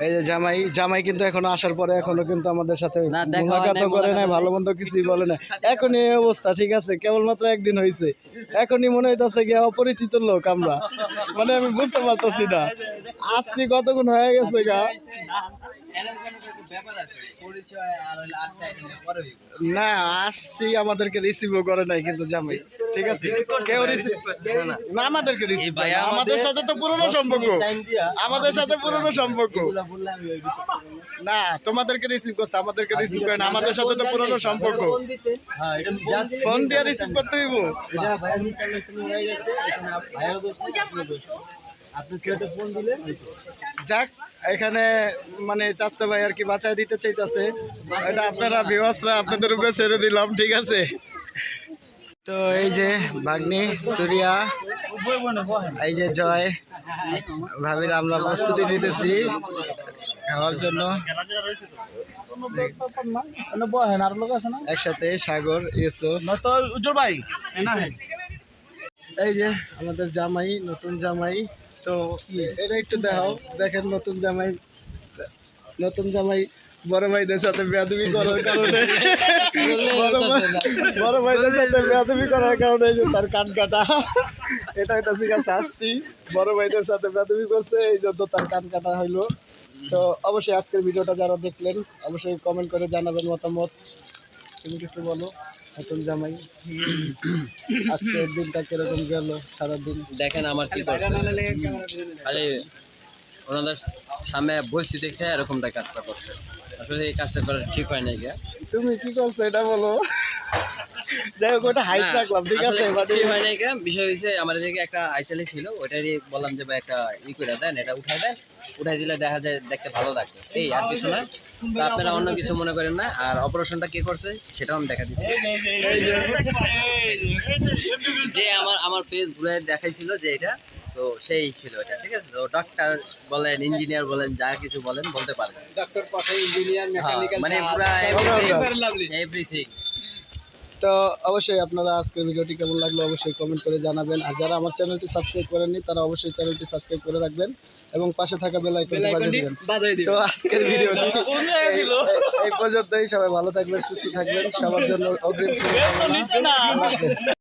এই যে জামাই জামাই কিন্তু এখনো আসার পরে এখনো কিন্তু আমাদের সাথে না, দেখা হয় মুলাকাতও নাই, করে নাই, মুলাকাত ভালো মন্দ কিছুই বলে না। এখনই এই অবস্থা, ঠিক আছে, কেবলমাত্র একদিন হয়েছে, এখনই মনে হইতাছে গিয়া অপরিচিত লোক আমরা, মানে আমি বুঝতে পারতেছি না আসছি কতক্ষণ হয়ে গেছে গা। না আসছি, আমাদেরকে রিসিভও করে নাই কিন্তু জামাই, ঠিক আছে, কেউ রিসিভ না, আমাদেরকে রিসিভ আমাদের সাথে তো পুরনো সম্পর্ক, আমাদের সাথে পুরনো সম্পর্ক না, তোমাদেরকে রিসিভ করছে, আমাদেরকে রিসিভ করে না, আমাদের সাথে তো পুরনো সম্পর্ক। ফোন দিয়ে রিসিভ করতে হইব। যাক, এখানে মানে চাচা ভাই আর কি বাঁচায় দিতে চাইতেছে, এটা আপনারা ভিউয়ার্সরা আপনাদের উপরে ছেড়ে দিলাম, ঠিক আছে। তো এই যে ভাগ্নি সুরিয়া, এই যে জয় ভাবির আমরা প্রস্তুতি নিতেছি খাওয়ার জন্য, একসাথে সাগর ইউসুফ, ভাই এই যে আমাদের জামাই, নতুন জামাই। তো এটা একটু দেখাও, দেখেন নতুন জামাই বড় ভাইদের সাথে বেয়াদবি করার কারণে, বড় ভাইদের সাথে বেয়াদবি করার কারণে এই যে তার কান কাটা, এটা হইতাছে শাস্তি, বড় ভাইদের সাথে বেয়াদবি করছে এই জন্য তার কান কাটা হইলো। তো অবশ্যই আজকের ভিডিওটা যারা দেখলেন অবশ্যই কমেন্ট করে জানাবেন মতামত। তুমি কিছু বলো নতুন জামাই, আজকের দিনটা কিরকম গেল সারাদিন? দেখেন আমার কি করছে, খালি ওনাদের সামনে বসছি দেখে এরকমটা কাজটা করছে, আসলে এই কাজটা করা ঠিক হয় নাই গিয়া। তুমি কি করছো এটা বলো। যাই হোক, ওটা হাইট রাখলাম, ঠিক আছে, ঠিক হয় নাই গিয়া। বিষয় হয়েছে আমাদের দিকে একটা আইসালি ছিল, ওইটারই বললাম যে ভাই একটা করে দেন, এটা উঠাই দিলে দেখা যায় দেখতে ভালো লাগে, এই আর কিছু না। তো আপনারা অন্য কিছু মনে করেন না। আর অপারেশনটা কে করছে সেটাও আমি দেখা দিচ্ছি। যে আমার ফেস ঘুরে দেখাইছিল যে এটা, তো সেই ছিল এটা, ঠিক আছে। তো ডাক্তার বলেন, ইঞ্জিনিয়ার বলেন, যা কিছু বলেন বলতে পারেন, ডক্টর কথা ইঞ্জিনিয়ার মেকানিক্যাল মানে পুরা এভরিথিং। তো অবশ্যই আপনারা আজকের ভিডিওটি কেমন লাগলো অবশ্যই কমেন্ট করে জানাবেন। আর যারা আমার চ্যানেলটি সাবস্ক্রাইব করেননি তারা অবশ্যই চ্যানেলটি সাবস্ক্রাইব করে রাখবেন এবং পাশে থাকা বেল আইকনটি বাজিয়ে দিবেন। তো আজকের ভিডিওটি এই পর্যন্তই। সবাই ভালো থাকবেন, সুস্থ থাকবেন, সবার জন্য অগ্রিম শুভকামনা।